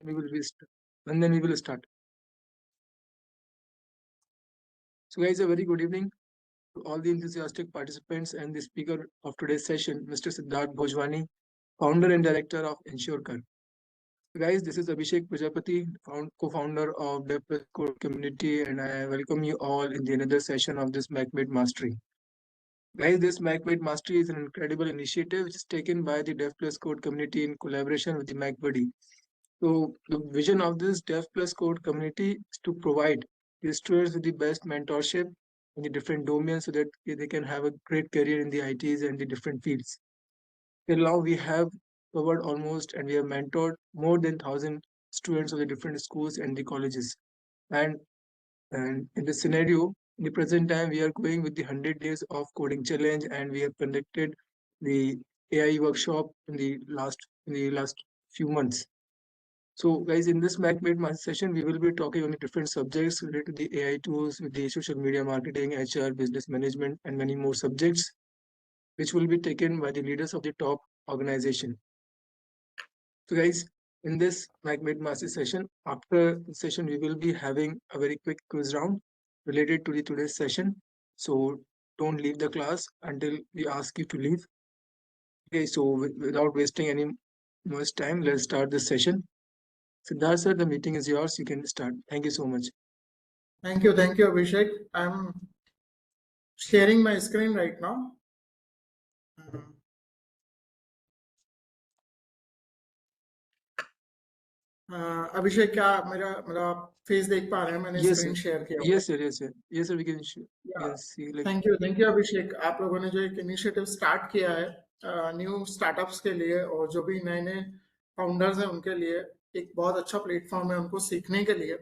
we will start. So guys, a very good evening to all the enthusiastic participants and the speaker of today's session, Mr. Siddharth Bhojwani, founder and director of InsureCar. Guys, this is Abhishek Prajapati, co-founder of DevPlus Code Community, and I welcome you all in the another session of this MacMade Mastery. Guys, this MacMade Mastery is an incredible initiative which is taken by the DevPlus Code Community in collaboration with the MacBuddy. So the vision of this DevPlus Code Community is to provide the students with the best mentorship in the different domains so that they can have a great career in the ITs and the different fields. Till now, we have covered almost and we have mentored more than 1,000 students of the different schools and the colleges. And in this scenario, in the present time, we are going with the 100 days of coding challenge, and we have conducted the AI workshop in the last few months. So guys, in this MacMade Master session, we will be talking on the different subjects related to the AI tools with the social media marketing, HR, business management, and many more subjects, which will be taken by the leaders of the top organization. So guys, in this MacMade Master session, after the session, we will be having a very quick quiz round related to the today's session. So don't leave the class until we ask you to leave. Okay, so without wasting any much time, let's start this session. Siddharth sir, the meeting is yours. You can start. Thank you so much. Thank you, Abhishek. I'm sharing my screen right now. अभिषेक, क्या मेरा face देख पा रहे हैं? मैंने screen share किया। Yes sir, we can see. Thank you Abhishek. आप लोगों ने जो एक इनिशिएटिव स्टार्ट किया है न्यू स्टार्टअप्स के लिए और जो भी नए नए फाउंडर्स हैं उनके लिए एक बहुत अच्छा प्लेटफॉर्म है उनको सीखने के लिए।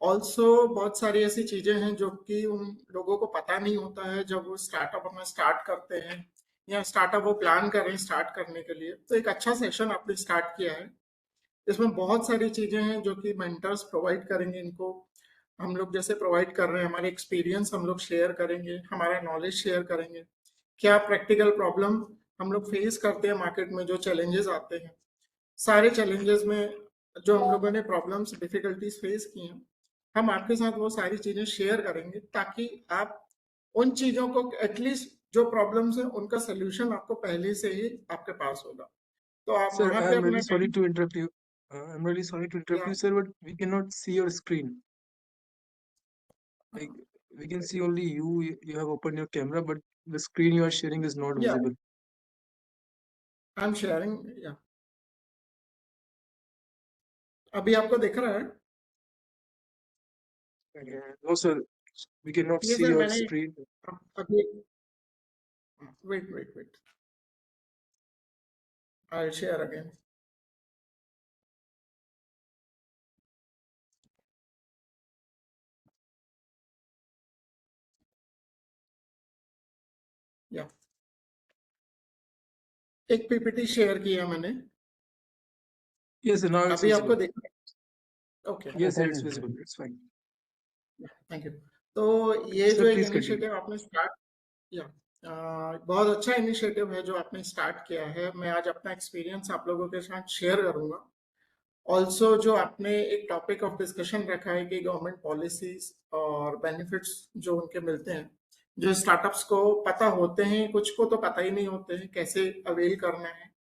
ऑल्सो बहुत सारी ऐसी चीजें हैं जो कि उन लोगों को पता नहीं होता है जब वो स्टार्टअप अपना स्टार्ट करते हैं या स्टार्टअप वो प्लान कर रहे हैं स्टार्ट करने के लिए। तो एक अच्छा सेशन आपने स्टार्ट किया है। इसमें बहुत सारी चीजें हैं जो कि मेंटर्स प्रोवाइड करेंगे इनको। हम लोग जैसे प्रोवाइड कर रहे हैं, हमारे एक्सपीरियंस हम लोग शेयर करेंगे, हमारा नॉलेज शेयर करेंगे, क्या प्रैक्टिकल प्रॉब्लम हम लोग फेस करते हैं मार्केट में, जो चैलेंजेस आते हैं, सारे चैलेंजेस में जो हम लोगों ने प्रॉब्लम्स डिफिकल्टीज फेस की हैं, हम आपके साथ वो सारी चीजें शेयर करेंगे ताकि आप उन चीजों को एटलीस्ट जो प्रॉब्लम्स हैं उनका सोल्यूशन आपको पहले से ही आपके पास होगा। तो आप वहां पे I'm really sorry to interrupt you. I'm really sorry to interrupt you, sir, but we cannot see your screen. Like we can see only you. You have opened your camera, but the screen you are sharing is not visible. I'm sharing. Yeah. अभी आपको दिख रहा है? No sir, we cannot see your screen. Wait. I'll share again. Yeah. एक PPT share किया मैंने। Yes, now it's अभी आपको visible. दिख रहा है? Okay. Yes, sir, it's visible. It's fine. Thank you. तो ये Sir, जो एक please इनिशिएटिव आपने स्टार्ट किया, बहुत अच्छा इनिशिएटिव है जो आपने स्टार्ट किया है। मैं आज अपना एक्सपीरियंस आप लोगों के साथ शेयर करूंगा। ऑल्सो जो आपने एक टॉपिक ऑफ डिस्कशन रखा है कि गवर्नमेंट पॉलिसीज और बेनिफिट्स जो उनके मिलते हैं, जो स्टार्टअप्स को पता होते हैं, कुछ को तो पता ही नहीं होते हैं कैसे अवेल करना है।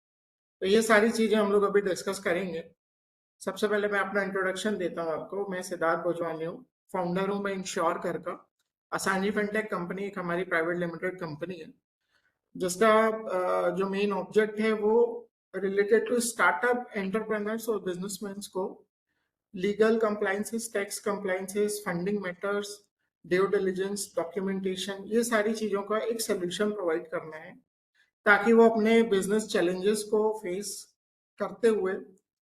तो ये सारी चीजें हम लोग अभी डिस्कस करेंगे। सबसे पहले मैं अपना इंट्रोडक्शन देता हूँ आपको। मैं सिद्धार्थ भोजवानी हूँ, फाउंडर हूँ मैं इंश्योरकर का। असानी फिनटेक कंपनी एक हमारी प्राइवेट लिमिटेड कंपनी है जिसका जो मेन ऑब्जेक्ट है वो रिलेटेड टू स्टार्टअप एंटरप्रेन्योर्स और बिजनेसमैन को legal compliances, tax compliances, funding matters, due diligence, documentation, ये सारी चीजों का एक सोल्यूशन प्रोवाइड करना है ताकि वो अपने बिजनेस चैलेंजेस को फेस करते हुए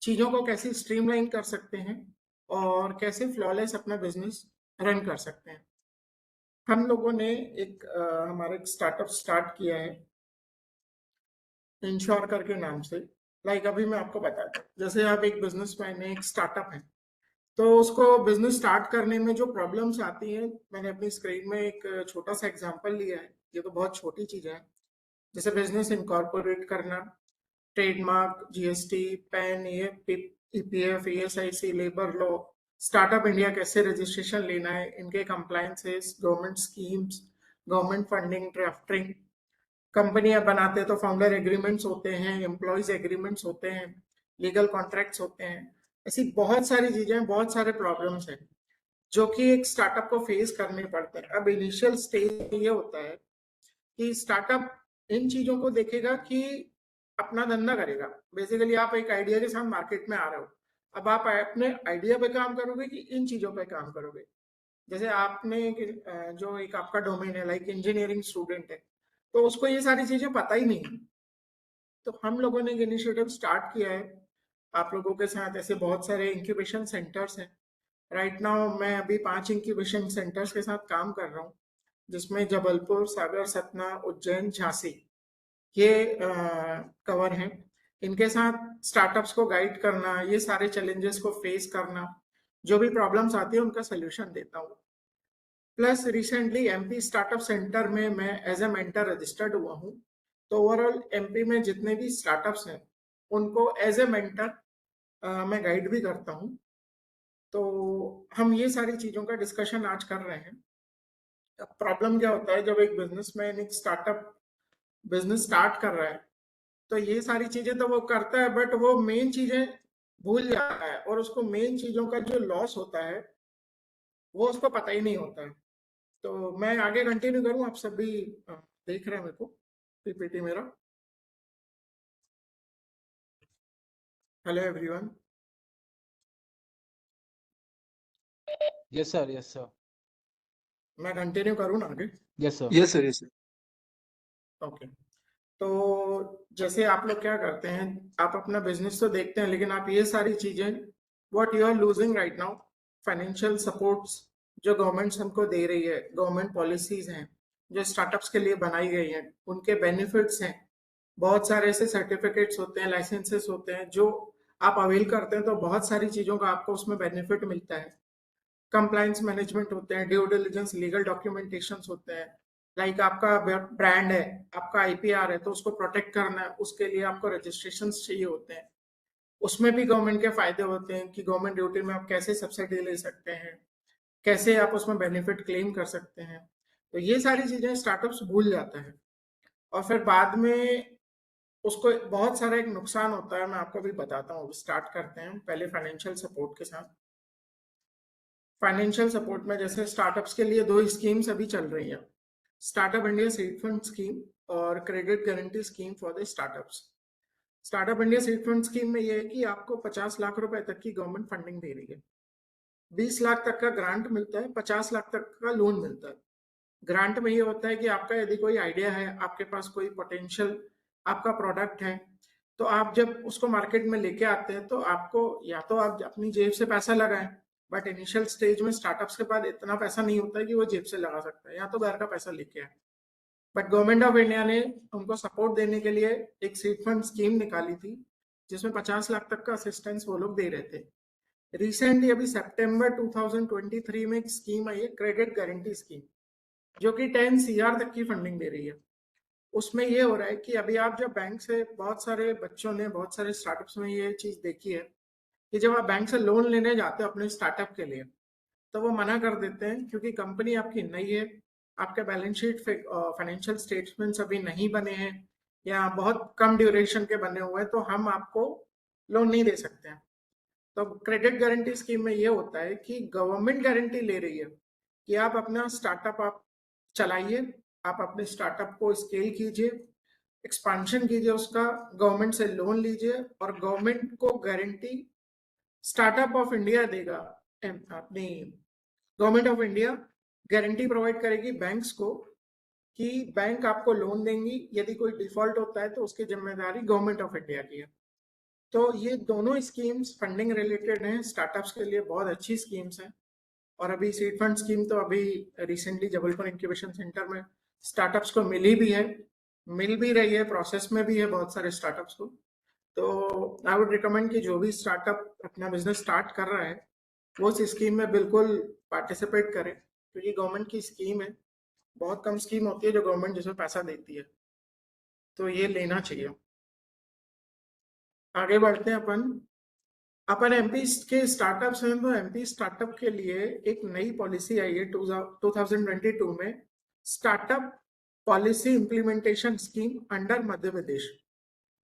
चीजों को कैसे स्ट्रीमलाइन कर सकते हैं और कैसे फ्लॉलेस अपना बिजनेस रन कर सकते हैं। हम लोगों ने एक हमारा एक स्टार्टअप स्टार्ट किया है इंश्योरकर के नाम से। लाइक अभी मैं आपको बताता हूँ, जैसे आप एक बिजनेसमैन है, एक स्टार्टअप है, तो उसको बिजनेस स्टार्ट करने में जो प्रॉब्लम्स आती हैं, मैंने अपनी स्क्रीन में एक छोटा सा एग्जांपल लिया है। ये तो बहुत छोटी चीजें हैं, जैसे बिजनेस इनकॉर्पोरेट करना, ट्रेडमार्क, जीएसटी, पैन, ये EPF, ESIC, labour law, startup India कैसे रजिस्ट्रेशन लेना है, इनके compliances, government schemes, government funding, drafting, कंपनियां बनाते हैं तो फाउंडर एग्रीमेंट्स होते हैं, एम्प्लॉयज एग्रीमेंट्स होते हैं, लीगल कॉन्ट्रैक्ट्स होते हैं। ऐसी बहुत सारी चीजें, बहुत सारे प्रॉब्लम्स हैं जो कि एक स्टार्टअप को फेस करने पड़ते हैं। अब इनिशियल स्टेज ये होता है कि स्टार्टअप इन चीजों को देखेगा कि अपना धंधा करेगा। बेसिकली आप एक आइडिया के साथ मार्केट में आ रहे हो, अब आप अपने आइडिया पे काम करोगे कि इन चीजों पे काम करोगे। जैसे आपने जो एक आपका डोमेन है, लाइक इंजीनियरिंग स्टूडेंट है, तो उसको ये सारी चीजें पता ही नहीं है। तो हम लोगों ने एक इनिशिएटिव स्टार्ट किया है आप लोगों के साथ। ऐसे बहुत सारे इंक्यूबेशन सेंटर्स हैं। राइट नाउ मैं अभी 5 इंक्यूबेशन सेंटर्स के साथ काम कर रहा हूँ, जिसमें जबलपुर, सागर, सतना, उज्जैन, झांसी ये कवर हैं। इनके साथ स्टार्टअप्स को गाइड करना, ये सारे चैलेंजेस को फेस करना, जो भी प्रॉब्लम्स आती है उनका सोल्यूशन देता हूँ। Plus recently MP startup centre में मैं एज ए मेंटर रजिस्टर्ड हुआ हूँ। तो ओवरऑल एमपी में जितने भी स्टार्टअप्स हैं उनको एज ए मेंटर मैं गाइड भी करता हूँ। तो हम ये सारी चीज़ों का डिस्कशन आज कर रहे हैं। अब प्रॉब्लम क्या होता है जब एक बिजनेसमैन एक स्टार्टअप बिजनेस स्टार्ट कर रहा है, तो ये सारी चीजें तो वो करता है बट वो मेन चीजें भूल जाता है, और उसको मेन चीजों का जो लॉस होता है वो उसको पता ही नहीं होता है। तो मैं आगे कंटिन्यू करूं, आप सभी देख रहे हैं मेरे को पीपीटी मेरा। Hello everyone. Yes, sir. Yes, sir. मैं कंटिन्यू करूं ना आगे? Yes, sir. Yes, sir. Yes, sir. Okay. तो जैसे आप लोग क्या करते हैं, आप अपना बिजनेस तो देखते हैं, लेकिन आप ये सारी चीजें what you are losing right now, financial supports जो गवर्नमेंट हमको दे रही है, गवर्नमेंट पॉलिसीज हैं जो स्टार्टअप्स के लिए बनाई गई हैं, उनके बेनिफिट्स हैं। बहुत सारे ऐसे सर्टिफिकेट्स होते हैं, लाइसेंसेस होते हैं जो आप अवेल करते हैं, तो बहुत सारी चीजों का आपको उसमें बेनिफिट मिलता है। कंप्लायंस मैनेजमेंट होते हैं, ड्यू डिलिजेंस, लीगल डॉक्यूमेंटेशन होते हैं। लाइक आपका ब्रांड है, आपका आईपीआर है, तो उसको प्रोटेक्ट करना है, उसके लिए आपको रजिस्ट्रेशन चाहिए होते हैं। उसमें भी गवर्नमेंट के फायदे होते हैं कि गवर्नमेंट ड्यूटी में आप कैसे सब्सिडी ले सकते हैं, कैसे आप उसमें बेनिफिट क्लेम कर सकते हैं। तो ये सारी चीजें स्टार्टअप्स भूल जाता है, और फिर बाद में उसको बहुत सारा एक नुकसान होता है। मैं आपको भी बताता हूँ। स्टार्ट करते हैं पहले फाइनेंशियल सपोर्ट के साथ। फाइनेंशियल सपोर्ट में जैसे स्टार्टअप्स के लिए 2 स्कीम्स अभी चल रही हैं, startup India seed fund scheme और credit guarantee scheme for the startups. Startup India seed fund scheme में ये है कि आपको 50 लाख रुपए तक की गवर्नमेंट फंडिंग दे रही है, 20 लाख तक का ग्रांट मिलता है, 50 लाख तक का लोन मिलता है। ग्रांट में ये होता है कि आपका यदि कोई आइडिया है, आपके पास कोई पोटेंशियल आपका प्रोडक्ट है, तो आप जब उसको मार्केट में लेके आते हैं तो आपको या तो आप अपनी जेब से पैसा लगाएं, बट इनिशियल स्टेज में स्टार्टअप्स के पास इतना पैसा नहीं होता है कि वो जेब से लगा सकता है, या तो घर का पैसा लेके आए। बट गवर्नमेंट ऑफ इंडिया ने उनको सपोर्ट देने के लिए एक सीड फंड स्कीम निकाली थी, जिसमें 50 लाख तक का असिस्टेंस वो लोग दे रहे थे। रिसेंटली अभी सितंबर 2023 में एक स्कीम आई है, क्रेडिट गारंटी स्कीम, जो कि 10 सीआर तक की फंडिंग दे रही है। उसमें ये हो रहा है कि अभी आप जब बैंक से, बहुत सारे बच्चों ने, बहुत सारे स्टार्टअप्स में ये चीज देखी है कि जब आप बैंक से लोन लेने जाते हो अपने स्टार्टअप के लिए, तो वो मना कर देते हैं क्योंकि कंपनी आपकी नई है, आपके बैलेंस शीट फाइनेंशियल स्टेटमेंट्स अभी नहीं बने हैं, या बहुत कम ड्यूरेशन के बने हुए हैं, तो हम आपको लोन नहीं दे सकते हैं। तो क्रेडिट गारंटी स्कीम में ये होता है कि गवर्नमेंट गारंटी ले रही है कि आप अपना स्टार्टअप आप चलाइए, आप अपने स्टार्टअप को स्केल कीजिए, एक्सपांशन कीजिए, उसका गवर्नमेंट से लोन लीजिए, और गवर्नमेंट को गारंटी स्टार्टअप ऑफ इंडिया देगा। अपनी government of India guarantee provide करेगी बैंक्स को कि बैंक आपको लोन देंगी, यदि कोई डिफॉल्ट होता है तो उसकी जिम्मेदारी गवर्नमेंट ऑफ इंडिया की है। तो ये दोनों स्कीम्स फंडिंग रिलेटेड हैं, स्टार्टअप्स के लिए बहुत अच्छी स्कीम्स हैं। और अभी सीड फंड स्कीम तो अभी रिसेंटली जबलपुर इंक्यूबेशन सेंटर में स्टार्टअप्स को मिली भी है, मिल भी रही है, प्रोसेस में भी है बहुत सारे स्टार्टअप्स को। तो आई वुड रिकमेंड कि जो भी स्टार्टअप अपना बिजनेस स्टार्ट कर रहा है वो इस स्कीम में बिल्कुल पार्टिसिपेट करे, क्योंकि गवर्नमेंट की स्कीम है। बहुत कम स्कीम होती है जो गवर्नमेंट जिसमें पैसा देती है, तो ये लेना चाहिए। आगे बढ़ते हैं अपन। अपन एमपी के स्टार्टअप्स हैं तो एमपी स्टार्टअप के लिए एक नई पॉलिसी आई है 2022 में, startup policy implementation scheme under Madhya Pradesh.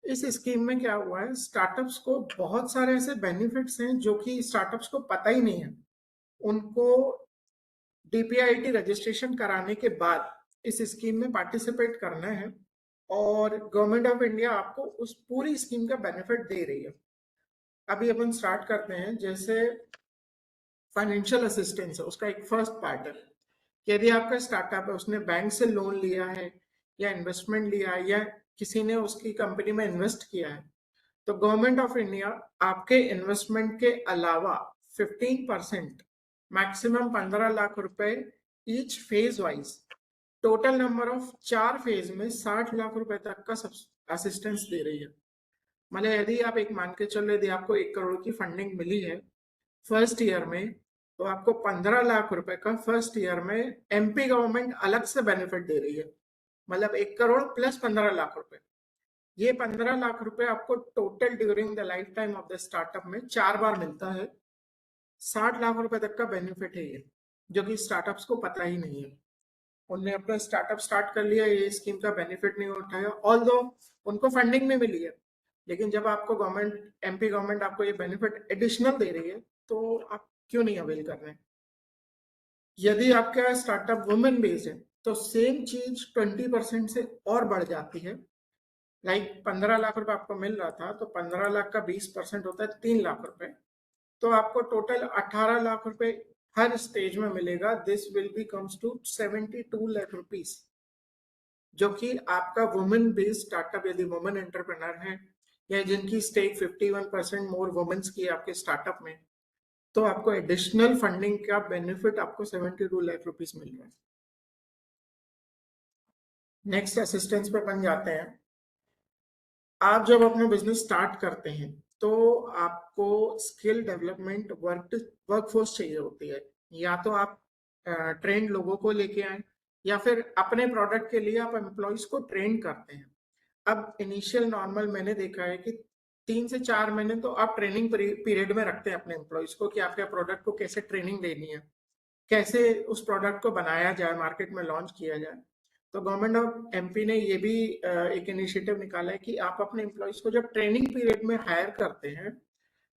इस स्कीम में क्या हुआ है, स्टार्टअप्स को बहुत सारे ऐसे बेनिफिट्स हैं जो कि स्टार्टअप्स को पता ही नहीं है। उनको डीपीआईटी रजिस्ट्रेशन कराने के बाद इस स्कीम में पार्टिसिपेट करना है और गवर्नमेंट ऑफ इंडिया आपको उस पूरी स्कीम का बेनिफिट दे रही है। अभी अपन स्टार्ट करते हैं। जैसे फाइनेंशियल असिस्टेंस है, उसका एक फर्स्ट पार्ट है। यदि आपका स्टार्टअप है, उसने बैंक से लोन लिया है या इन्वेस्टमेंट लिया है या किसी ने उसकी कंपनी में इन्वेस्ट किया है, तो गवर्नमेंट ऑफ इंडिया आपके इन्वेस्टमेंट के अलावा 15% मैक्सिमम 15 लाख रुपए each phase wise, total number of 4 phase में 60 लाख रुपए तक का असिस्टेंस दे रही है। मतलब यदि आप एक मान के चलो, यदि आपको 1 करोड़ की फंडिंग मिली है फर्स्ट ईयर में, तो आपको 15 लाख रुपए का फर्स्ट ईयर में एमपी गवर्नमेंट अलग से बेनिफिट दे रही है। मतलब 1 करोड़ प्लस 15 लाख रुपए, ये 15 लाख रुपए आपको total during the life time of the startup में 4 बार मिलता है। 60 लाख रुपए तक का बेनिफिट है ये, जो कि स्टार्टअप्स को पता ही नहीं है। उनने अपना स्टार्टअप स्टार्ट कर लिया, ये स्कीम का बेनिफिट नहीं उठाया, ऑल्दो उनको फंडिंग में मिली है। लेकिन जब आपको गवर्नमेंट, एमपी गवर्नमेंट आपको ये बेनिफिट एडिशनल दे रही है, तो आप क्यों नहीं अवेल कर रहे हैं। यदि आपका स्टार्टअप वुमेन बेस्ड है, तो सेम चीज 20% से और बढ़ जाती है। लाइक 15 लाख रुपए आपको मिल रहा था, तो 15 लाख का 20% होता है 3 लाख रुपए, तो आपको टोटल 18 लाख रुपए हर स्टेज में मिलेगा। This will be comes to 72 lakh rupees, जो कि आपका वुमेन बेस्ड स्टार्टअप, यदि वुमेन एंटरप्रेन्योर है या जिनकी स्टेक 51% मोर वुमेन्स की आपके स्टार्टअप में, तो आपको एडिशनल फंडिंग का बेनिफिट आपको 72 लाख रुपीस मिल रहा है। नेक्स्ट असिस्टेंस पे बन जाते हैं। आप जब अपना बिजनेस स्टार्ट करते हैं, तो आपको स्किल डेवलपमेंट वर्कफोर्स चाहिए होती है। या तो आप ट्रेंड लोगों को लेके आए, या फिर अपने प्रोडक्ट के लिए आप एम्प्लॉयज को ट्रेन करते हैं। अब इनिशियल नॉर्मल मैंने देखा है कि 3 से 4 महीने तो आप ट्रेनिंग पीरियड में रखते हैं अपने एम्प्लॉयज को, कि आपके प्रोडक्ट को कैसे ट्रेनिंग देनी है, कैसे उस प्रोडक्ट को बनाया जाए, मार्केट में लॉन्च किया जाए। तो गवर्नमेंट ऑफ एमपी ने ये भी एक इनिशिएटिव निकाला है कि आप अपने एम्प्लॉयज को जब ट्रेनिंग पीरियड में हायर करते हैं,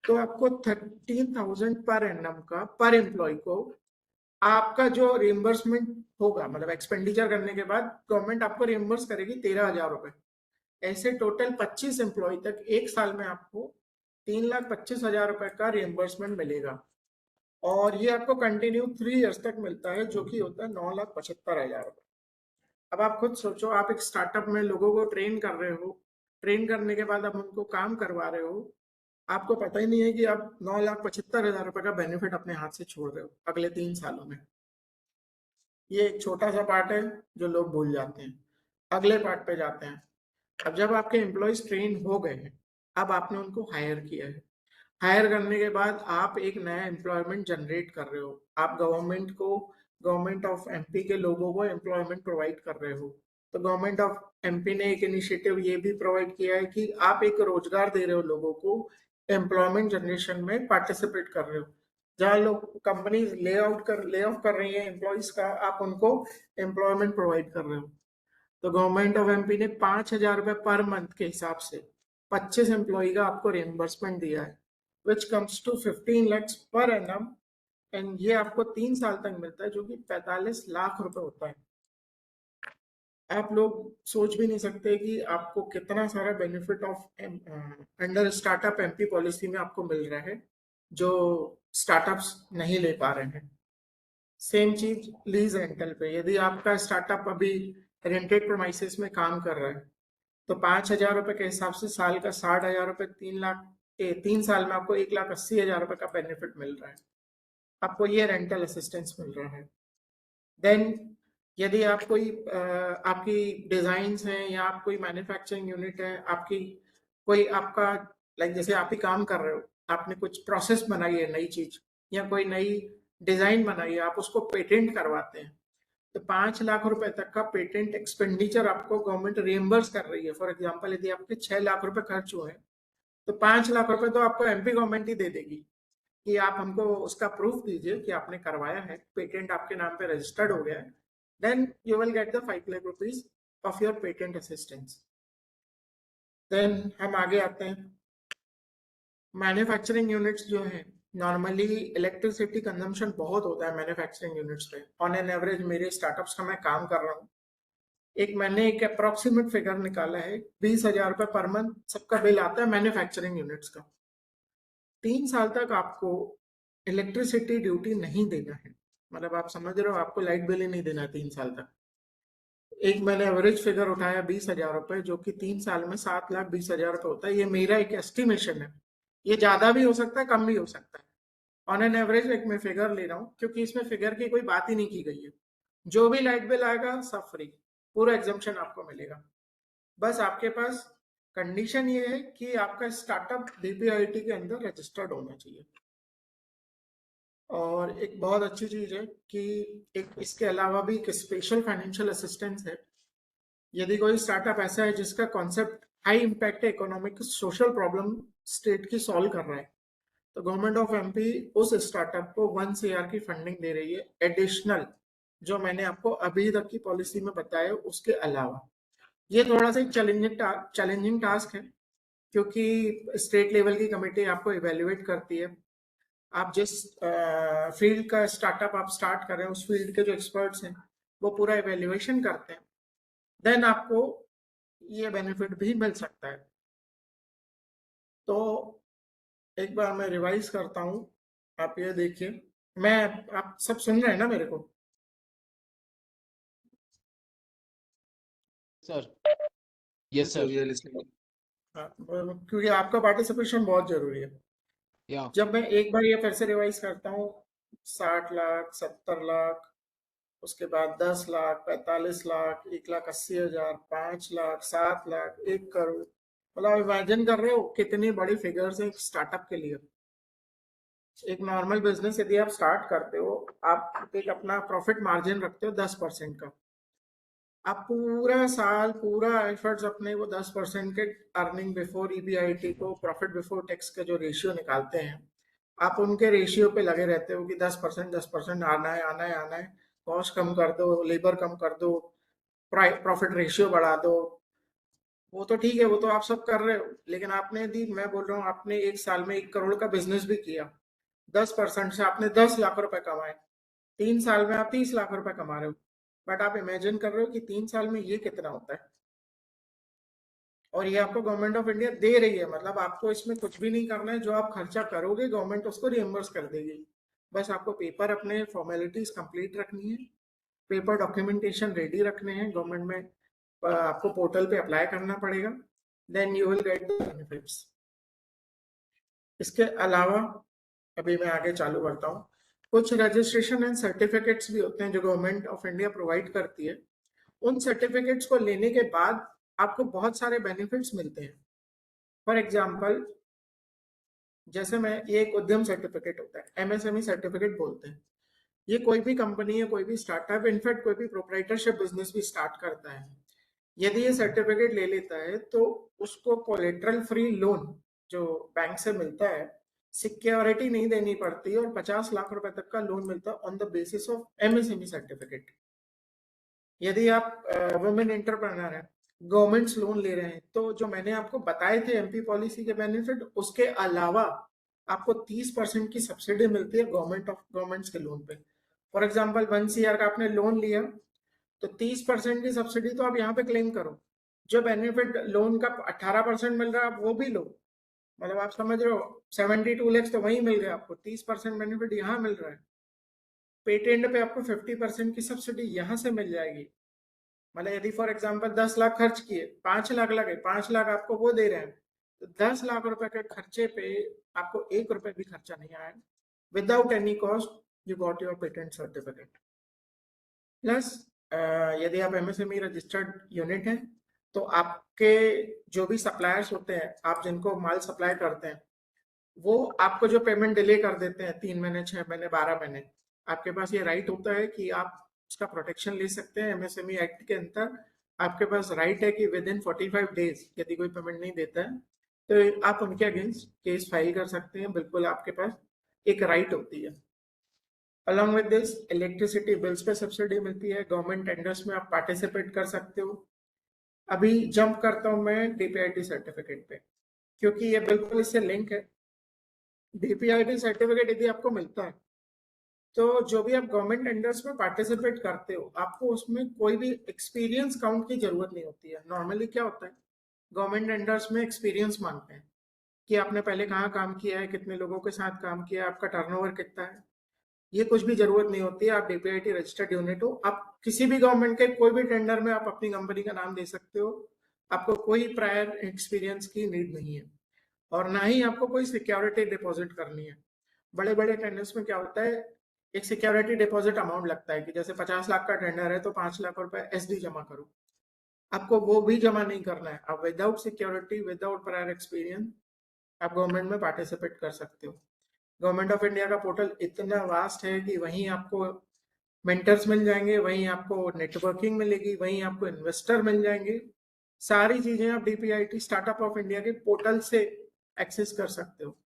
तो आपको 13,000 पर एनम का पर एम्प्लॉय को आपका जो रिइम्बर्समेंट होगा, मतलब एक्सपेंडिचर करने के बाद गवर्नमेंट आपको रिइम्बर्स करेगी 13,000 रुपए। ऐसे टोटल 25 एम्प्लॉय तक एक साल में आपको 3,25,000 रुपए का रिइम्बर्समेंट मिलेगा। और ये आपको कंटिन्यू 3 इयर्स तक मिलता है, जो कि होता है 9,75,000 रुपए। अब आप खुद सोचो, आप एक स्टार्टअप में लोगों को ट्रेन कर रहे हो, ट्रेन करने के बाद आप उनको काम करवा रहे हो, आपको पता ही नहीं है कि आप 9,75,000 रुपए का बेनिफिट अपने हाथ से छोड़ रहे हो अगले 3 सालों में। ये एक छोटा सा पार्ट है जो लोग भूल जाते हैं। अगले पार्ट पे जाते हैं। अब जब आपके एम्प्लॉयज ट्रेन हो गए हैं, अब आपने उनको हायर किया है। हायर करने के बाद आप एक नया एम्प्लॉयमेंट जनरेट कर रहे हो। आप गवर्नमेंट ऑफ एमपी के लोगों को एम्प्लॉयमेंट प्रोवाइड कर रहे हो। तो गवर्नमेंट ऑफ एमपी ने एक इनिशिएटिव ये भी प्रोवाइड किया है कि आप एक रोजगार दे रहे हो लोगों को, एम्प्लॉयमेंट जनरेशन में पार्टिसिपेट कर रहे हो। जहाँ लोग कंपनी ले ऑफ कर रही है एम्प्लॉयज का, आप उनको एम्प्लॉयमेंट प्रोवाइड कर रहे हो। तो गवर्नमेंट ऑफ एमपी ने 5,000 रुपए पर मंथ के हिसाब से 25 एम्प्लॉय का आपको रिइम्बर्समेंट दिया है, which comes to 15 lakhs per annum, and ये आपको 3 साल तक मिलता है, जो कि 45 लाख रुपए होता है। आप लोग सोच भी नहीं सकते कि आपको कितना सारा benefit of under startup MP policy में आपको मिल रहा है, जो स्टार्टअप्स नहीं ले पा रहे हैं। सेम चीज लीज रेंटल पे, यदि आपका स्टार्टअप अभी रेंटेड प्रोमाइसेस में काम कर रहा है, तो 5,000 रुपए के हिसाब से साल का 60,000 रुपए, 3 साल में आपको 1,80,000 रुपए का बेनिफिट मिल रहा है। आपको ये रेंटल असिस्टेंस मिल रहा है। देन यदि आप आपकी डिजाइन्स हैं या आप कोई मैन्युफैक्चरिंग यूनिट है, आपका लाइक जैसे आप ही काम कर रहे हो, आपने कुछ प्रोसेस बनाई है नई चीज, या कोई नई डिजाइन बनाई है, आप उसको पेटेंट करवाते हैं, तो 5 लाख रुपए तक का पेटेंट एक्सपेंडिचर आपको गवर्नमेंट रिएम्बर्स कर रही है। फॉर एग्जांपल, यदि आपके 6 लाख रुपए खर्च हुए हैं, तो 5 लाख रुपए तो आपको एमपी गवर्नमेंट ही दे देगी कि आप हमको उसका प्रूफ दीजिए कि आपने करवाया है, पेटेंट आपके नाम पे रजिस्टर्ड हो गया है, then you will get the 5 lakh rupees of your patent assistance. Then हम आगे आते हैं। मैन्युफैक्चरिंग यूनिट्स जो है, नॉर्मली इलेक्ट्रिसिटी कंजम्पशन बहुत होता है मैन्युफैक्चरिंग यूनिट्स पे। ऑन एन एवरेज मेरे स्टार्टअप्स का मैं काम कर रहा हूँ, मैंने एक अप्रोक्सीमेट फिगर निकाला है, 20,000 रुपये पर मंथ सबका बिल आता है मैन्युफैक्चरिंग यूनिट्स का। 3 साल तक आपको इलेक्ट्रिसिटी ड्यूटी नहीं देना है, मतलब आप समझ रहे हो, आपको लाइट बिल ही नहीं देना है 3 साल तक। मैंने एवरेज फिगर उठाया 20,000 रुपये, जो कि 3 साल में 7,20,000 रुपये होता है। ये मेरा एक एस्टिमेशन है, ये ज्यादा भी हो सकता है, कम भी हो सकता है। ऑन एन एवरेज एक मैं फिगर ले रहा हूँ, क्योंकि इसमें फिगर की कोई बात ही नहीं की गई है। जो भी लाइट बिल आएगा सब फ्री, पूरा एग्जम्पशन आपको मिलेगा। बस आपके पास कंडीशन ये है कि आपका स्टार्टअप डीपीआईटी के अंदर रजिस्टर्ड होना चाहिए। और एक बहुत अच्छी चीज है कि एक इसके अलावा भी एक स्पेशल फाइनेंशियल असिस्टेंस है। यदि कोई स्टार्टअप ऐसा है जिसका concept high impact economic social problem state की सॉल्व कर रहा है, तो गवर्नमेंट ऑफ एमपी उस स्टार्टअप को 1 CR की फंडिंग दे रही है, एडिशनल जो मैंने आपको अभी तक की पॉलिसी में बताया उसके अलावा। ये थोड़ा सा चैलेंजिंग टास्क है, क्योंकि स्टेट लेवल की कमेटी आपको इवेल्युएट करती है। आप जिस फील्ड का स्टार्टअप आप स्टार्ट कर रहे हैं, उस फील्ड के जो एक्सपर्ट्स हैं वो पूरा इवेल्युएशन करते हैं, देन आपको ये बेनिफिट भी मिल सकता है। तो एक बार मैं रिवाइज करता हूँ, आप ये देखिए। मैं आप सब सुन रहे हैं ना मेरे को? Sir yes sir we are listening. क्योंकि आपका पार्टिसिपेशन बहुत जरूरी है। या जब मैं एक बार ये फिर से रिवाइज करता हूँ, 60 लाख, 70 लाख, उसके बाद 10 लाख, 45 लाख, 1,80,000, 5 लाख, 7 लाख, 1 करोड़, मतलब इमेजिन कर रहे हो कितनी बड़ी फिगर्स है एक स्टार्टअप के लिए। एक नॉर्मल बिजनेस यदि आप स्टार्ट करते हो, आप एक अपना प्रॉफिट मार्जिन रखते हो 10% का, आप पूरा साल पूरा एफर्ट्स अपने वो 10% के अर्निंग बिफोर ईबीआईटी को प्रॉफिट बिफोर टैक्स के जो रेशियो निकालते हैं, आप उनके रेशियो पे लगे रहते हो कि 10% आना है, आना है, आना है, कॉस्ट कम कर दो, लेबर कम कर दो, प्रॉफिट रेशियो बढ़ा दो। वो तो ठीक है, वो तो आप सब कर रहे हो, लेकिन आपने यदि, मैं बोल रहा हूँ, आपने एक साल में 1 करोड़ का बिजनेस भी किया, 10% से आपने 10 लाख रुपए कमाए, 3 साल में आप 30 लाख रुपए कमा रहे हो। बट आप इमेजिन कर रहे हो कि 3 साल में ये कितना होता है, और ये आपको गवर्नमेंट ऑफ इंडिया दे रही है, मतलब आपको इसमें कुछ भी नहीं करना है। जो आप खर्चा करोगे गवर्नमेंट उसको रिएम्बर्स कर देगी। बस आपको पेपर अपने फॉर्मेलिटीज कंप्लीट रखनी है, पेपर डॉक्यूमेंटेशन रेडी रखने हैं, गवर्नमेंट में आपको पोर्टल पे अप्लाई करना पड़ेगा, then you will get the benefits. इसके अलावा अभी मैं आगे चालू करता हूँ। कुछ रजिस्ट्रेशन एंड सर्टिफिकेट्स भी होते हैं जो गवर्नमेंट ऑफ इंडिया प्रोवाइड करती है। उन सर्टिफिकेट्स को लेने के बाद आपको बहुत सारे बेनिफिट्स मिलते हैं। फॉर एग्जाम्पल, जैसे ये एक उद्यम सर्टिफिकेट होता है, एमएसएमई सर्टिफिकेट बोलते हैं। ये कोई भी कंपनी है, कोई भी स्टार्टअप, इनफैक्ट कोई भी प्रोप्राइटरशिप बिजनेस भी स्टार्ट करता है, यदि ये सर्टिफिकेट ले लेता है तो उसको कोलेटरल फ्री लोन जो बैंक से मिलता है, सिक्योरिटी नहीं देनी पड़ती, और 50 लाख रुपए तक का लोन मिलता है on the basis of MSME certificate. यदि आप वुमेन एंटरप्रेन्योर हैं, गवर्नमेंट्स लोन ले रहे हैं, तो जो मैंने आपको बताए थे एमपी पॉलिसी के बेनिफिट, उसके अलावा आपको 30% की सब्सिडी मिलती है गवर्नमेंट्स के लोन पे। फॉर एग्जांपल 1 CR का आपने लोन लिया, तो 30% की सब्सिडी तो आप यहाँ पे क्लेम करो। जो बेनिफिट लोन का 18% मिल रहा है, आप वो भी लो, मतलब आप समझ रहे हो, 72 lakhs तो वहीं मिल गया आपको, 30% बेनिफिट यहाँ मिल रहा है। पेटेंट पे आपको 50% की सब्सिडी यहाँ से मिल जाएगी। मतलब यदि फॉर एग्जांपल 10 लाख खर्च किए, 5 लाख लगे, 5 लाख आपको वो दे रहे हैं, तो 10 लाख रुपए के खर्चे पे आपको 1 रुपए भी खर्चा नहीं आया। Without any cost you got your patent certificate. Plus यदि आप एमएसएमई रजिस्टर्ड यूनिट हैं, तो आपके जो भी सप्लायर्स होते हैं, आप जिनको माल सप्लाई करते हैं, वो आपको जो पेमेंट डिले कर देते हैं 3 महीने, 6 महीने, 12 महीने, आपके पास ये राइट होता है कि आप उसका प्रोटेक्शन ले सकते हैं। एमएसएमई एक्ट के अंदर आपके पास राइट है कि विद इन 45 डेज यदि कोई पेमेंट नहीं देता है, तो आप उनके अगेंस्ट केस फाइल कर सकते हैं, बिल्कुल आपके पास एक राइट होती है। Along with this electricity bills पे सब्सिडी मिलती है, गवर्नमेंट टेंडर्स में आप पार्टिसिपेट कर सकते हो। अभी जंप करता हूँ मैं डीपीआईटी सर्टिफिकेट पे, क्योंकि ये बिल्कुल इससे लिंक है। डीपीआईटी सर्टिफिकेट यदि आपको मिलता है तो जो भी आप गवर्नमेंट टेंडर्स में पार्टिसिपेट करते हो, आपको उसमें कोई भी एक्सपीरियंस काउंट की जरूरत नहीं होती है। नॉर्मली क्या होता है, गवर्नमेंट टेंडर्स में एक्सपीरियंस मांगते हैं कि आपने पहले कहाँ काम किया है, कितने लोगों के साथ काम किया है, आपका टर्नओवर कितना है। ये कुछ भी जरूरत नहीं होती है। आप डीपीआईटी रजिस्टर्ड यूनिट हो, आप किसी भी गवर्नमेंट के कोई भी टेंडर में आप अपनी कंपनी का नाम दे सकते हो। आपको कोई प्रायर एक्सपीरियंस की नीड नहीं है, और ना ही आपको कोई सिक्योरिटी डिपॉजिट करनी है। बड़े बड़े टेंडर्स में क्या होता है, एक सिक्योरिटी डिपॉजिट अमाउंट लगता है कि जैसे 50 लाख का टेंडर है तो 5 लाख रुपए एसडी जमा करो। आपको वो भी जमा नहीं करना है। आप without security, without prior experience आप गवर्नमेंट में पार्टिसिपेट कर सकते हो। गवर्नमेंट ऑफ इंडिया का पोर्टल इतना वास्ट है कि वहीं आपको मेंटर्स मिल जाएंगे, वहीं आपको नेटवर्किंग मिलेगी, वहीं आपको इन्वेस्टर मिल जाएंगे। सारी चीजें आप डीपीआईटी स्टार्टअप ऑफ इंडिया के पोर्टल से एक्सेस कर सकते हो।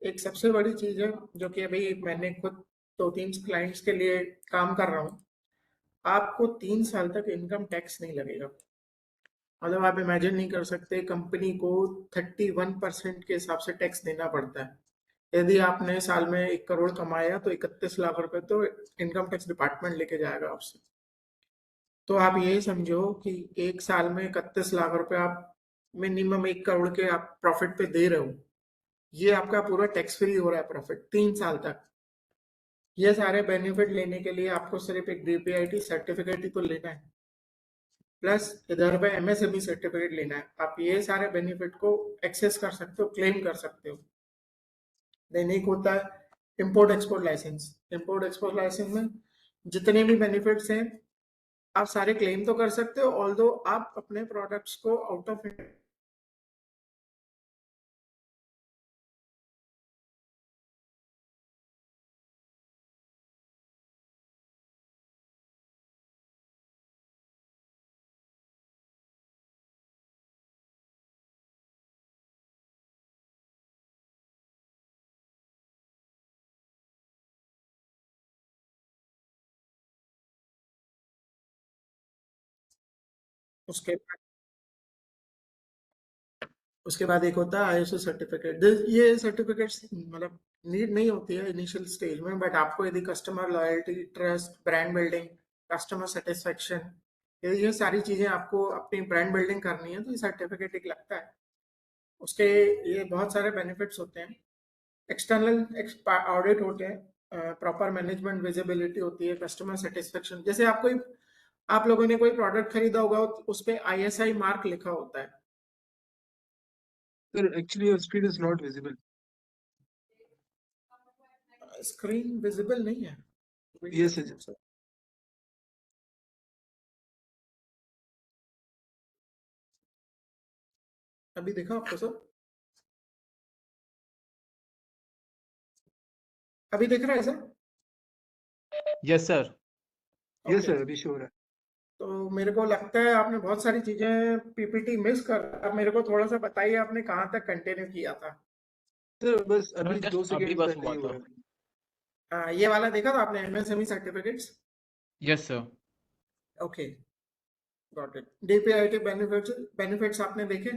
एक सबसे बड़ी चीज है जो कि अभी मैंने खुद 2-3 क्लाइंट्स के लिए काम कर रहा हूँ, आपको 3 साल तक इनकम टैक्स नहीं लगेगा। मतलब आप इमेजिन नहीं कर सकते, कंपनी को 31% के हिसाब से टैक्स देना पड़ता है। यदि आपने साल में 1 करोड़ कमाया तो 31 लाख रुपए तो इनकम टैक्स डिपार्टमेंट लेके जाएगा आपसे। तो आप ये समझो कि एक साल में 31 लाख रुपए आप मिनिमम 1 करोड़ के आप प्रॉफिट पे दे रहे हो। ये आपका पूरा टैक्स फ्री हो रहा है प्रॉफिट 3 साल तक। ये सारे बेनिफिट लेने के लिए आपको सिर्फ एक डीपीआईटी सर्टिफिकेट ही तो लेना है, प्लस इधर पे एमएसएमई सर्टिफिकेट लेना है। आप ये सारे बेनिफिट को एक्सेस कर सकते हो, क्लेम कर सकते हो। देन एक होता है import export licence. Import export licence में जितने भी बेनिफिट्स हैं आप सारे क्लेम तो कर सकते हो, ऑल्दो आप अपने प्रोडक्ट्स को आउट ऑफ उसके उसके बाद एक होता है आईएसओ सर्टिफिकेट। ये सर्टिफिकेट्स मतलब नीड नहीं होती है इनिशियल स्टेज में, बट आपको यदि customer loyalty, trust, brand building, customer satisfaction, ये सारी चीजें आपको अपनी ब्रांड बिल्डिंग करनी है तो ये सर्टिफिकेट एक लगता है। उसके ये बहुत सारे बेनिफिट्स होते हैं। एक्सटर्नल ऑडिट होते हैं, प्रॉपर मैनेजमेंट विजिबिलिटी होती है, कस्टमर सेटिस्फेक्शन। जैसे आप लोगों ने कोई प्रोडक्ट खरीदा होगा, उस पे आईएसआई मार्क लिखा होता है। Sir, actually your screen is not visible. Screen visible नहीं है? Yes, sir. अभी देखा आपको सर? अभी दिख रहा है sir? Yes, sir. Yes, okay. sir, अभी show हो रहा है। तो मेरे को लगता है आपने बहुत सारी चीजें पीपीटी मिस कर, अब मेरे को थोड़ा सा बताइए आपने कहाँ तक कंटिन्यू किया था। सर बस Sir, अभी just 2 अभी सेकंड बस पहले हुआ ही था। हुआ है। ये वाला देखा था आपने, MSME certificates? Yes, sir. Okay, got it. DPIT benefits आपने देखे?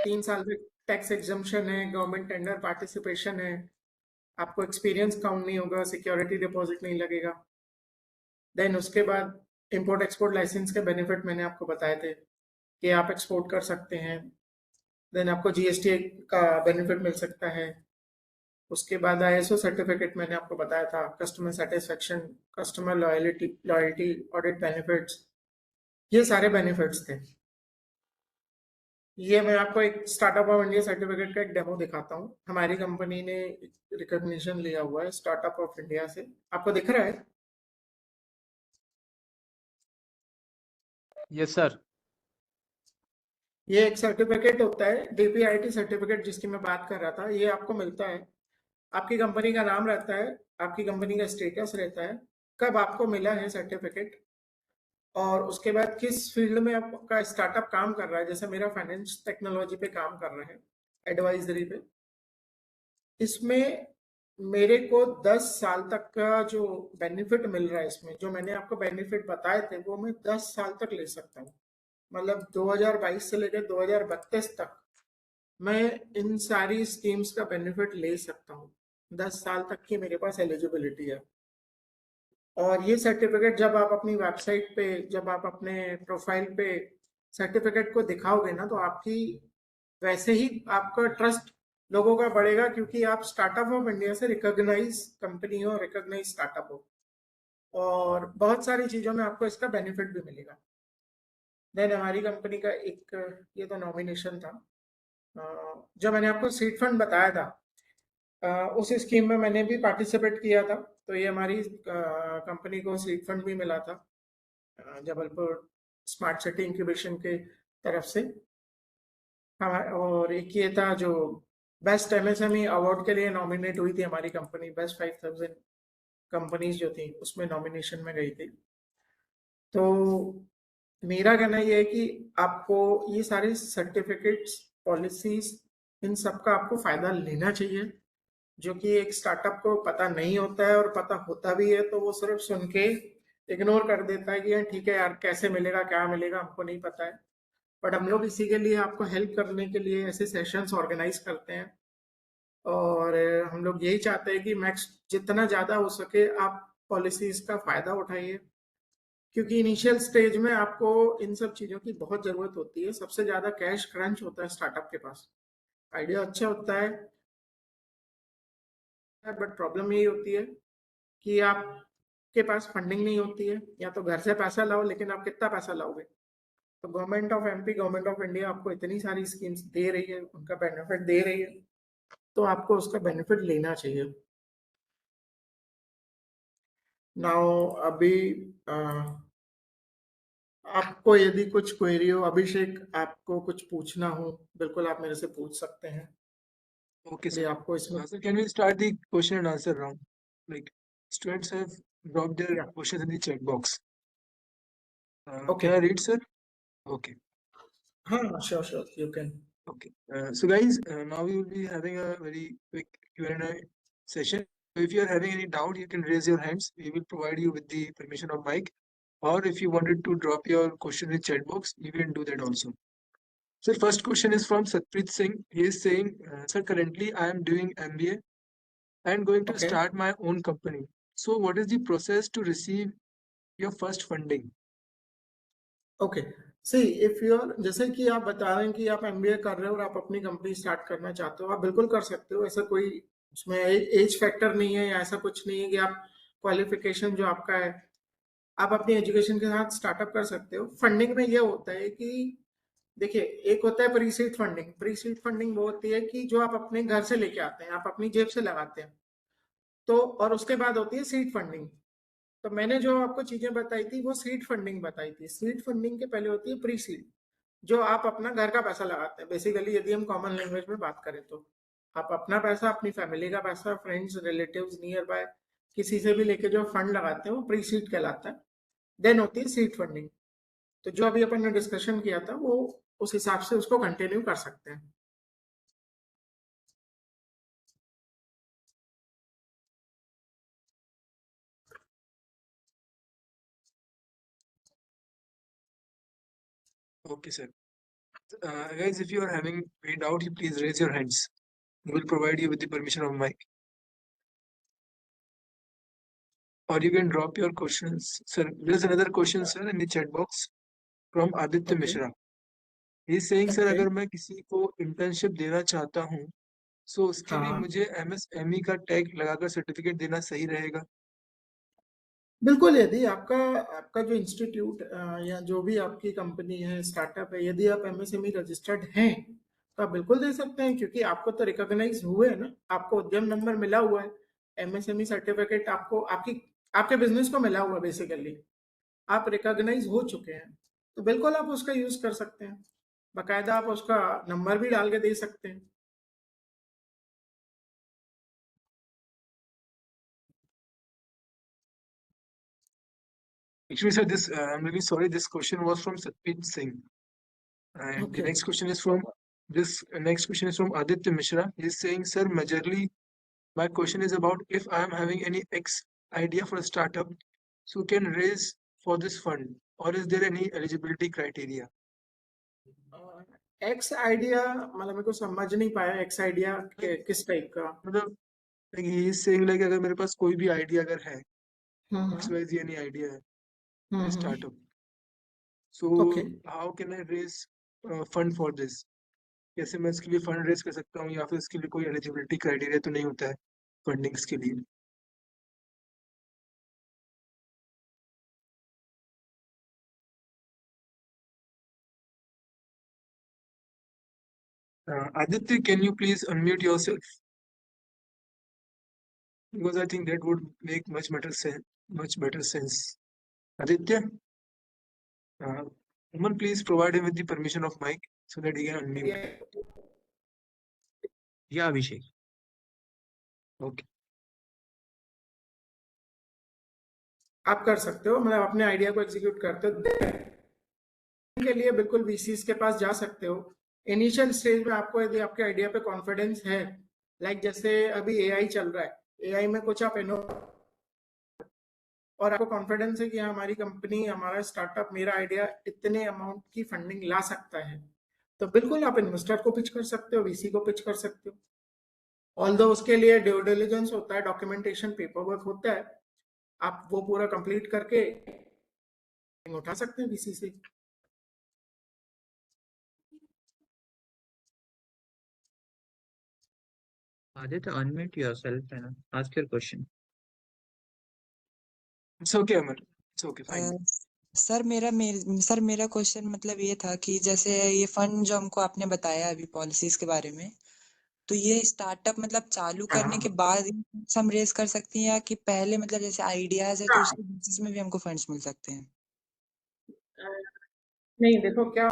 3 साल तक टैक्स एग्जम्पशन है, गवर्नमेंट टेंडर पार्टिसिपेशन है, आपको एक्सपीरियंस काउंट नहीं होगा, सिक्योरिटी डिपॉजिट नहीं लगेगा। देन उसके बाद इंपोर्ट एक्सपोर्ट लाइसेंस के बेनिफिट मैंने आपको बताए थे कि आप एक्सपोर्ट कर सकते हैं। देन आपको जीएसटी का बेनिफिट मिल सकता है। उसके बाद आईएसओ सर्टिफिकेट मैंने आपको बताया था, customer satisfaction, customer loyalty, audit benefits, ये सारे बेनिफिट्स थे। ये मैं आपको एक स्टार्टअप ऑफ इंडिया सर्टिफिकेट का एक डेमो दिखाता हूँ। हमारी कंपनी ने रिकॉग्निशन लिया हुआ है स्टार्टअप ऑफ इंडिया से। आपको दिख रहा है? Yes, sir. ये एक सर्टिफिकेट होता है, डीपीआईटी सर्टिफिकेट जिसकी मैं बात कर रहा था। ये आपको मिलता है, आपकी कंपनी का नाम रहता है, आपकी कंपनी का स्टेटस रहता है, कब आपको मिला है सर्टिफिकेट, और उसके बाद किस फील्ड में आपका स्टार्टअप काम कर रहा है। जैसे मेरा फाइनेंस टेक्नोलॉजी पे काम कर रहा है, एडवाइजरी पे। इसमें मेरे को 10 साल तक का जो बेनिफिट मिल रहा है, इसमें जो मैंने आपको बेनिफिट बताए थे वो मैं 10 साल तक ले सकता हूँ। मतलब 2022 से लेकर 2032 तक मैं इन सारी स्कीम्स का बेनिफिट ले सकता हूँ। 10 साल तक की मेरे पास एलिजिबिलिटी है। और ये सर्टिफिकेट जब आप अपनी वेबसाइट पे, जब आप अपने प्रोफाइल पे सर्टिफिकेट को दिखाओगे ना, तो आपकी वैसे ही आपका ट्रस्ट लोगों का बढ़ेगा, क्योंकि आप स्टार्टअप ऑफ इंडिया से रिकॉग्नाइज कंपनी हो, रिकॉग्नाइज स्टार्टअप हो, और बहुत सारी चीज़ों में आपको इसका बेनिफिट भी मिलेगा। देन हमारी कंपनी का एक, ये तो नॉमिनेशन था, जो मैंने आपको सीड फंड बताया था, उस स्कीम में मैंने भी पार्टिसिपेट किया था। तो ये हमारी कंपनी को सीड फंड भी मिला था जबलपुर स्मार्ट सिटी इंक्यूबेशन के तरफ से। हाँ, और एक ये था जो बेस्ट एमएसएमई अवार्ड के लिए नॉमिनेट हुई थी हमारी कंपनी, बेस्ट 5000 कंपनीज जो थी उसमें नॉमिनेशन में गई थी। तो मेरा कहना ये है कि आपको ये सारे सर्टिफिकेट्स, पॉलिसीज, इन सब का आपको फायदा लेना चाहिए, जो कि एक स्टार्टअप को पता नहीं होता है, और पता होता भी है तो वो सिर्फ सुन के इग्नोर कर देता है कि यार ठीक है यार, कैसे मिलेगा, क्या मिलेगा, हमको नहीं पता है। बट हम लोग इसी के लिए, आपको हेल्प करने के लिए ऐसे सेशंस ऑर्गेनाइज करते हैं। और हम लोग यही चाहते हैं कि मैक्स जितना ज़्यादा हो सके आप पॉलिसीज का फ़ायदा उठाइए, क्योंकि इनिशियल स्टेज में आपको इन सब चीज़ों की बहुत ज़रूरत होती है। सबसे ज़्यादा कैश क्रंच होता है स्टार्टअप के पास। आइडिया अच्छा होता है, बट प्रॉब्लम यही होती है कि आपके पास फंडिंग नहीं होती है, या तो घर से पैसा लाओ, लेकिन आप कितना पैसा लाओगे। तो government of MP, government of India आपको इतनी सारी स्कीम्स दे रही है, उनका बेनिफिट दे रही है, तो आपको उसका बेनिफिट लेना चाहिए। नाउ अभी आपको यदि कुछ क्वेरी हो, अभिषेक, आपको कुछ पूछना हो, बिल्कुल आप मेरे से पूछ सकते हैं। Okay, यदि sir. आपको इसमें Sir, can we start the question and answer round? Like students have dropped their या questions in the chat box. Okay, Can I read, sir? Okay. हाँ, sure sure, you can. Okay. So guys, now we will be having a very quick Q&A session. So if you are having any doubt, you can raise your hands. We will provide you with the permission of mic. Or if you wanted to drop your question in chat box, you can do that also. So first question is from Satpreet Singh. He is saying, sir, currently I am doing MBA and going to okay, start my own company. So what is the process to receive your first funding? Okay. See, if you are, जैसे कि आप बता रहे हैं कि आप MBA कर रहे हो और आप अपनी कंपनी स्टार्ट करना चाहते हो, आप बिल्कुल कर सकते हो। ऐसा कोई उसमें एज फैक्टर नहीं है, या ऐसा कुछ नहीं है कि आप क्वालिफिकेशन जो आपका है, आप अपनी एजुकेशन के साथ स्टार्टअप कर सकते हो। फंडिंग में ये होता है कि देखिए, एक होता है pre seed funding. Pre seed funding वो होती है कि जो आप अपने घर से लेके आते हैं, आप अपनी जेब से लगाते हैं। तो और उसके बाद होती है सीड फंडिंग। तो मैंने जो आपको चीजें बताई थी वो सीड फंडिंग बताई थी। सीड फंडिंग के पहले होती है प्री सीड, जो आप अपना घर का पैसा लगाते हैं। बेसिकली यदि हम कॉमन लैंग्वेज में बात करें तो आप अपना पैसा, अपनी फैमिली का पैसा, फ्रेंड्स, रिलेटिव्स, नियर बाय, किसी से भी लेके जो फंड लगाते हैं वो प्री सीड कहलाता है। देन होती है सीड फंडिंग। तो जो अभी अपन ने डिस्कशन किया था वो उस हिसाब से उसको कंटिन्यू कर सकते हैं। Okay, sir. Guys, if you are having any doubt, you please raise your hands. We will provide you with the permission of mic. Or you can drop your questions. Sir, there's another question, sir, in the chat box from Aditya okay, Mishra. He is saying, sir, okay, अगर मैं किसी को internship देना चाहता हूँ, सो उसके लिए हाँ, मुझे एमएसएमई का टैग लगाकर सर्टिफिकेट देना सही रहेगा? बिल्कुल। यदि आपका आपका जो इंस्टीट्यूट या जो भी आपकी कंपनी है, स्टार्टअप है, यदि आप एमएसएमई रजिस्टर्ड हैं तो आप बिल्कुल दे सकते हैं, क्योंकि आपको तो रिकॉग्नाइज हुए है ना, आपको उद्यम नंबर मिला हुआ है, एमएसएमई सर्टिफिकेट आपको आपके बिजनेस को मिला हुआ है। बेसिकली आप रिकॉग्नाइज हो चुके हैं, तो बिल्कुल आप उसका यूज कर सकते हैं। बाकायदा आप उसका नंबर भी डाल के दे सकते हैं। Actually, sir, this I'm really sorry. This question was from Satpit Singh, and the Okay. next question is from Aditya Mishra. He's saying, sir, majorly my question is about if I am having any X idea for a startup, so can raise for this fund, or is there any eligibility criteria? X idea मतलब मेरे को समझ नहीं पाया x idea किस type का। मतलब like he is saying like अगर मेरे पास कोई भी आइडिया अगर है, हम्म XYZ any idea है, हम्म startup, so okay. how can I raise fund for this? कैसे मैं इसके लिए फंड रेज कर सकता हूँ, या फिर इसके लिए कोई एलिजिबिलिटी क्राइटेरिया तो नहीं होता है फंडिंग्स के लिए? Aditya, can you please unmute yourself? Because I think that would make much better sense. Aditya, Aman, please provide him with the permission of mic so that he can unmute. Yeah, Abhishek. Okay. आप कर सकते हो, मतलब अपने idea को execute करते हो के लिए बिल्कुल वीसीस के पास जा सकते हो। इनिशियल स्टेज में आपको यदि आपके आइडिया पे कॉन्फिडेंस है, लाइक जैसे अभी एआई चल रहा है, एआई में कुछ आप और आपको कॉन्फिडेंस है कि हमारी कंपनी, हमारा स्टार्टअप, मेरा आइडिया इतने अमाउंट की फंडिंग ला सकता है, तो बिल्कुल आप इन्वेस्टर को पिच कर सकते हो, वीसी को पिच कर सकते हो। ऑल्दो उसके लिए ड्यू डिलिजेंस होता है, डॉक्यूमेंटेशन, पेपर वर्क होता है, आप वो पूरा कंप्लीट करके उठा सकते हैं वीसी से। Aditya, unmute yourself and ask your question. It's okay, Aman. It's okay, fine. Sir मेरा क्वेश्चन मतलब ये था कि जैसे ये फंड जो हमको आपने बताया अभी पॉलिसीज के बारे में, तो ये स्टार्टअप मतलब चालू करने के बाद हम रेज कर सकते हैं, या कि पहले मतलब जैसे आइडियाज है तो उसके बेसिस में भी हमको फंड्स मिल सकते हैं? नहीं, देखो क्या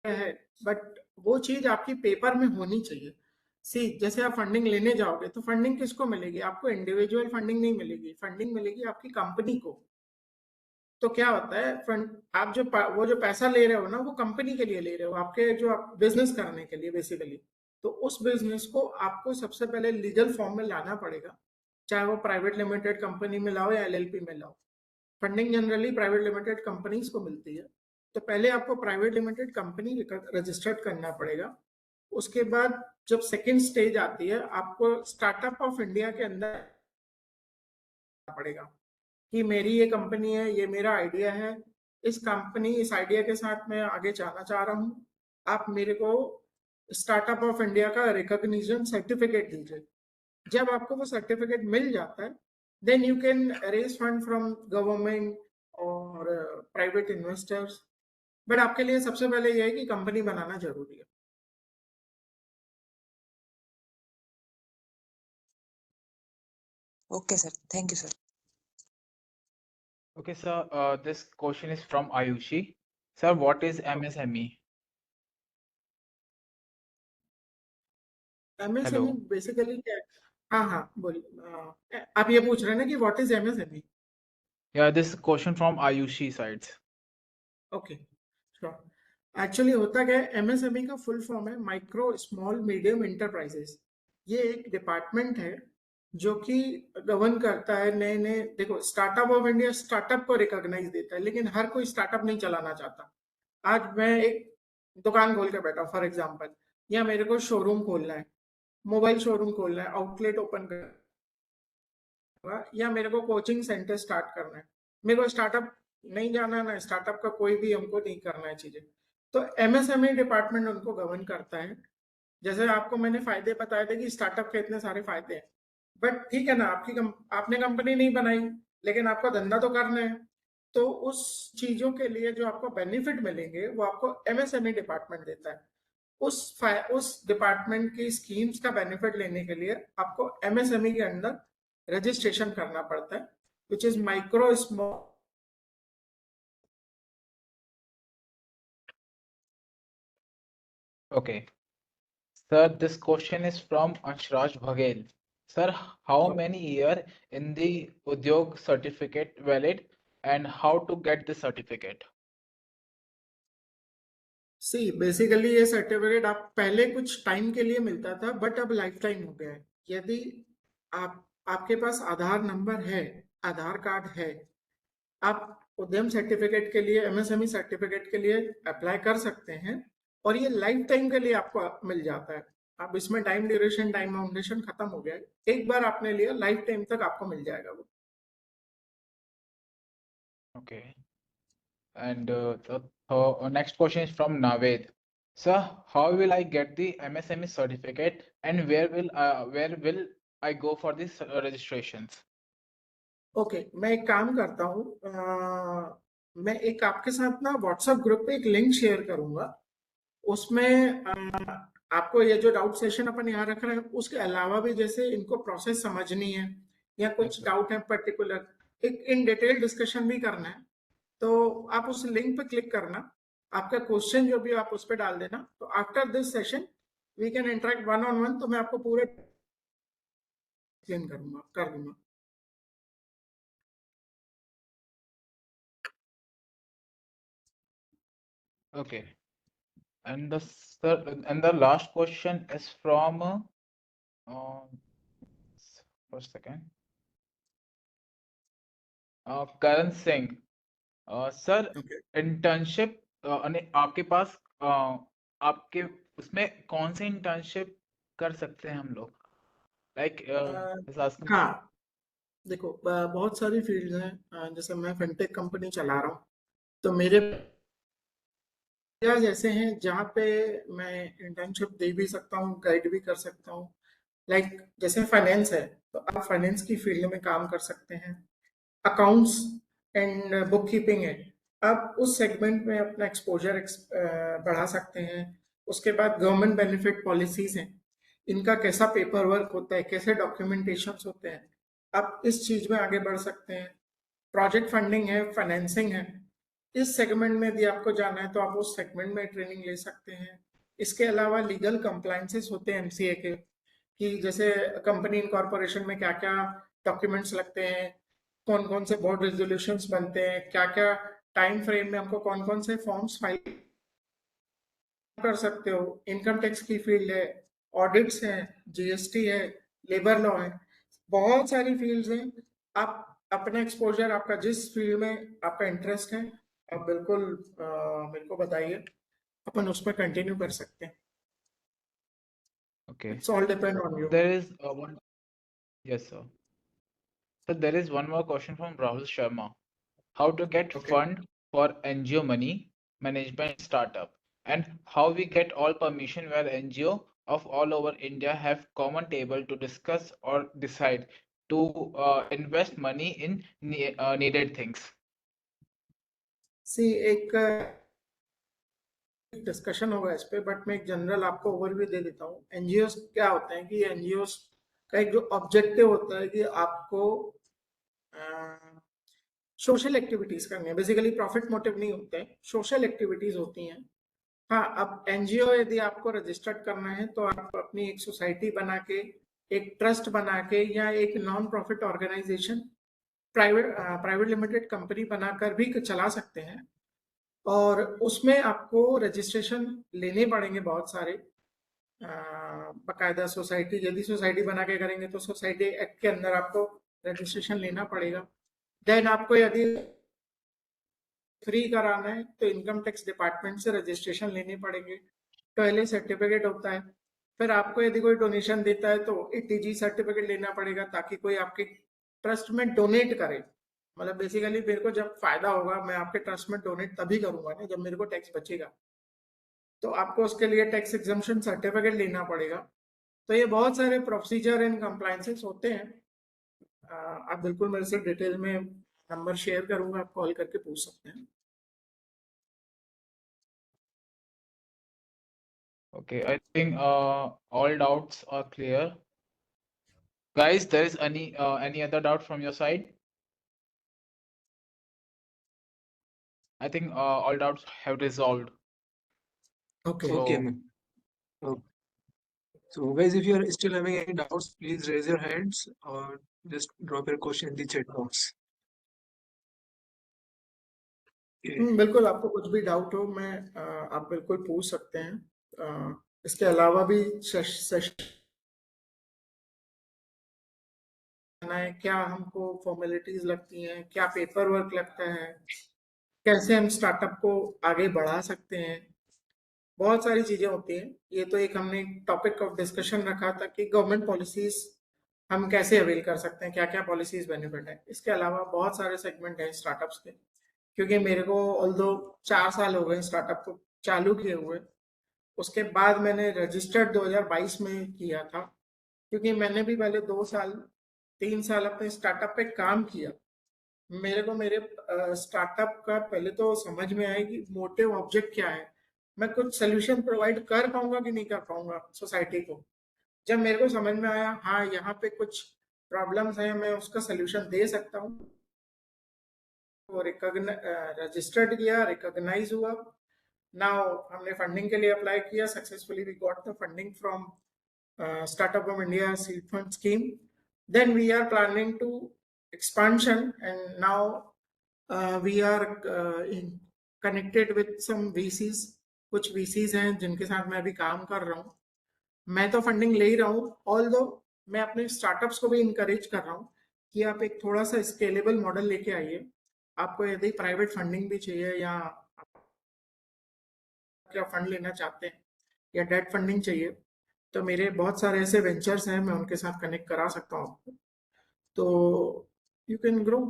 है, बट वो चीज आपकी पेपर में होनी चाहिए। सी, जैसे आप फंडिंग लेने जाओगे तो फंडिंग किसको मिलेगी? आपको इंडिविजुअल फंडिंग नहीं मिलेगी, फंडिंग मिलेगी आपकी कंपनी को। तो क्या होता है, फंड आप वो जो पैसा ले रहे हो ना, वो कंपनी के लिए ले रहे हो, आपके जो आप बिजनेस करने के लिए बेसिकली। तो उस बिजनेस को आपको सबसे पहले लीगल फॉर्म में लाना पड़ेगा, चाहे वो प्राइवेट लिमिटेड कंपनी में लाओ या एलएलपी में लाओ। Funding generally private limited companies को मिलती है, तो पहले आपको प्राइवेट लिमिटेड कंपनी रजिस्टर्ड करना पड़ेगा। उसके बाद जब सेकेंड स्टेज आती है, आपको स्टार्टअप ऑफ इंडिया के अंदर पड़ेगा कि मेरी ये कंपनी है, ये मेरा आइडिया है, इस आइडिया के साथ मैं आगे जाना चाह रहा हूँ, आप मेरे को स्टार्टअप ऑफ इंडिया का रिकॉग्निशन सर्टिफिकेट दीजिए। जब आपको वो सर्टिफिकेट मिल जाता है, then you can raise fund from government और प्राइवेट इन्वेस्टर्स। बट आपके लिए सबसे पहले यह है कि कंपनी बनाना जरूरी है। Okay sir, thank you sir. Okay, sir. This question is from Ayushi. Sir, what is MSME? MSME basically क्या है? हाँ हाँ बोलिए। आप ये पूछ रहे हैं ना कि what is MSME? Yeah, this question from Ayushi sides. Okay, sure. Actually होता क्या है, एमएसएमई का फुल फॉर्म है माइक्रो स्मॉल मीडियम एंटरप्राइजेस। ये एक डिपार्टमेंट है जो कि गवर्न करता है नए नए। देखो, स्टार्टअप ऑफ इंडिया स्टार्टअप को रिकॉग्नाइज देता है, लेकिन हर कोई स्टार्टअप नहीं चलाना चाहता। आज मैं एक दुकान खोल के बैठा, फॉर एग्जांपल, या मेरे को शोरूम खोलना है, मोबाइल शोरूम खोलना है, आउटलेट ओपन करना, या मेरे को कोचिंग सेंटर स्टार्ट करना है। मेरे को स्टार्टअप नहीं जाना ना, स्टार्टअप का कोई भी हमको नहीं करना है चीजें। तो एमएसएमई डिपार्टमेंट उनको गवर्न करता है। जैसे आपको मैंने फायदे बताए थे कि स्टार्टअप के इतने सारे फायदे हैं, बट ठीक है ना, आपने कंपनी नहीं बनाई, लेकिन आपको धंधा तो करना है। तो उस चीजों के लिए जो आपको बेनिफिट मिलेंगे वो आपको एमएसएमई डिपार्टमेंट देता है। उस डिपार्टमेंट की स्कीम्स का बेनिफिट लेने के लिए आपको एमएसएमई के अंदर रजिस्ट्रेशन करना पड़ता है, which is micro small. Okay. Sir, this question is from Ashraj Bhaghel. Sir, how many year in the Udyog certificate valid? and how to get the certificate? See basically ये certificate आप पहले कुछ time के लिए मिलता था, but अब life time हो गया है। यदि आपके पास आधार नंबर है, आधार कार्ड है, आप उद्यम सर्टिफिकेट के लिए, एमएसएमई सर्टिफिकेट के लिए अप्लाई कर सकते हैं और ये लाइफ टाइम के लिए आपको मिल जाता है। अब इसमें टाइम ड्यूरेशन, टाइम फाउंडेशन खत्म हो गया है। एक बार आपने लिया, लाइफ टाइम तक आपको मिल जाएगा वो। Okay. And the next question is from Naved. Sir, how will I get the MSME certificate and where will I go for this registrations? Okay, मैं एक काम करता हूँ, मैं एक आपके साथ ना व्हाट्सएप ग्रुप पे एक लिंक शेयर करूंगा। उसमें आपको ये जो डाउट सेशन अपन यहाँ रख रहे हैं, उसके अलावा भी जैसे इनको प्रोसेस समझनी है या कुछ अच्छा। डाउट है पर्टिकुलर, एक इन डिटेल डिस्कशन भी करना है, तो आप उस लिंक पे क्लिक करना, आपका क्वेश्चन जो भी आप उस पर डाल देना। तो after this session we can interact one on one, तो मैं आपको पूरे एक्सप्लेन करूंगा, कर दूंगा। Okay. And the last question is from for a second. Karan Singh. Sir, Okay. Internship आपके पास आपके उसमें कौन से इंटर्नशिप कर सकते हैं हम लोग? लाइक हाँ, देखो, बहुत सारी फील्ड्स हैं। जैसे मैं फिनटेक कंपनी चला रहा हूँ, तो मेरे जैसे हैं जहाँ पे मैं इंटर्नशिप दे भी सकता हूँ, गाइड भी कर सकता हूँ। लाइक जैसे फाइनेंस है, तो आप फाइनेंस की फील्ड में काम कर सकते हैं। अकाउंट्स एंड बुक कीपिंग है, आप उस सेगमेंट में अपना एक्सपोजर बढ़ा सकते हैं। उसके बाद गवर्नमेंट बेनिफिट पॉलिसीज हैं, इनका कैसा पेपर वर्क होता है, कैसे डॉक्यूमेंटेशन होते हैं, आप इस चीज में आगे बढ़ सकते हैं। प्रोजेक्ट फंडिंग है, फाइनेंसिंग है, इस सेगमेंट में यदि आपको जाना है तो आप उस सेगमेंट में ट्रेनिंग ले सकते हैं। इसके अलावा लीगल कंप्लायंसेस होते हैं एमसीए के, कि जैसे कंपनी इनकॉर्पोरेशन में क्या क्या डॉक्यूमेंट्स लगते हैं, कौन कौन से बोर्ड रेजोल्यूशंस बनते हैं, क्या क्या टाइम फ्रेम में हमको कौन कौन से फॉर्म्स फाइल कर सकते हो। इनकम टैक्स की फील्ड है, ऑडिट्स है, जीएसटी है, लेबर लॉ है, बहुत सारी फील्ड्स हैं। आप अपना एक्सपोजर, आपका जिस फील्ड में आपका इंटरेस्ट है, आप बिल्कुल मेरे को बताइए, अपन उसमें कंटिन्यू कर सकते हैं। Okay. It's all depend on you. There is one. Yes, sir. So there is one more question from Rahul Sharma. How to get Okay. fund for NGO money management startup, and how we get all permission where NGO of all over India have common table to discuss or decide to invest money in needed things. सी एक discussion होगा इस पे, but मैं एक general आपको overview दे देता हूँ। NGOs क्या होते हैं कि एनजीओस का एक जो ऑब्जेक्टिव होता है कि आपको सोशल एक्टिविटीज करनी है। बेसिकली प्रॉफिट मोटिव नहीं होते हैं, सोशल एक्टिविटीज होती हैं। हाँ, अब एनजीओ यदि आपको रजिस्टर्ड करना है तो आप अपनी एक सोसाइटी बना के, एक ट्रस्ट बना के, या एक non profit organisation, private limited company बनाकर भी चला सकते हैं। और उसमें आपको रजिस्ट्रेशन लेने पड़ेंगे बहुत सारे, बकायदा सोसाइटी, यदि सोसाइटी बना के करेंगे तो सोसाइटी एक्ट के अंदर आपको रजिस्ट्रेशन लेना पड़ेगा। देन आपको यदि फ्री कराना है तो इनकम टैक्स डिपार्टमेंट से रजिस्ट्रेशन लेने पड़ेंगे, टॉयलेट सर्टिफिकेट होता है। फिर आपको यदि कोई डोनेशन देता है तो ईटीजी सर्टिफिकेट लेना पड़ेगा, ताकि कोई आपके ट्रस्ट में डोनेट करे। मतलब बेसिकली मेरे को जब फायदा होगा, मैं आपके ट्रस्ट में डोनेट तभी करूंगा ना जब मेरे को टैक्स बचेगा, तो आपको उसके लिए टैक्स एग्जम्पशन सर्टिफिकेट लेना पड़ेगा। तो ये बहुत सारे प्रोसीजर एंड कंप्लायंसेस होते हैं। आप बिल्कुल मेरे से डिटेल में नंबर शेयर करूंगा, आप कॉल करके पूछ सकते हैं। Okay, I think all doubts are clear. Guys, there is any other doubt from your side? I think all doubts have resolved. Okay. So Okay, man. Okay. So guys, if you are still having any doubts, please raise your hands or just drop your question in the chat box. बिल्कुल, आपको कुछ भी doubt हो आप बिल्कुल पूछ सकते हैं। इसके अलावा भी सेशन है, क्या हमको फॉर्मेलिटीज लगती हैं, क्या पेपर वर्क लगता है, कैसे हम स्टार्टअप को आगे बढ़ा सकते हैं, बहुत सारी चीजें होती हैं। ये तो एक हमने टॉपिक ऑफ डिस्कशन रखा था कि गवर्नमेंट पॉलिसीज हम कैसे अवेल कर सकते हैं, क्या क्या पॉलिसीज बेनिफिट है। इसके अलावा बहुत सारे सेगमेंट हैं स्टार्टअप्स के, क्योंकि मेरे को ऑल्दो 4 साल हो गए स्टार्टअप को चालू किए हुए। उसके बाद मैंने रजिस्टर्ड 2022 में किया था, क्योंकि मैंने भी पहले 2 साल 3 साल अपने स्टार्टअप पे काम किया। मेरे को मेरे स्टार्टअप का पहले तो समझ में आए कि मोटिव ऑब्जेक्ट क्या है, मैं कुछ सोल्यूशन प्रोवाइड कर पाऊंगा कि नहीं कर पाऊंगा सोसाइटी को। जब मेरे को समझ में आया हाँ यहाँ पे कुछ प्रॉब्लम्स हैं, मैं उसका सोल्यूशन दे सकता हूँ, वो रजिस्टर्ड किया, रिकॉग्नाइज हुआ। नाउ हमने फंडिंग के लिए अप्लाई किया, successfully we got the funding from Startup of India Seed Fund Scheme. Then we are planning to expansion, and now we are connected with some VCs. कुछ VCs हैं जिनके साथ मैं अभी काम कर रहा हूँ। मैं तो फंडिंग ले ही रहा हूँ, ऑल्दो मैं अपने स्टार्टअप्स को भी इनकरेज कर रहा हूँ कि आप एक थोड़ा सा स्केलेबल मॉडल लेके आइए। आपको यदि प्राइवेट फंडिंग भी चाहिए या क्या फंड लेना चाहते हैं या डेट फंडिंग चाहिए, तो मेरे बहुत सारे ऐसे वेंचर्स हैं, मैं उनके साथ कनेक्ट करा सकता हूँ आपको, तो you can grow.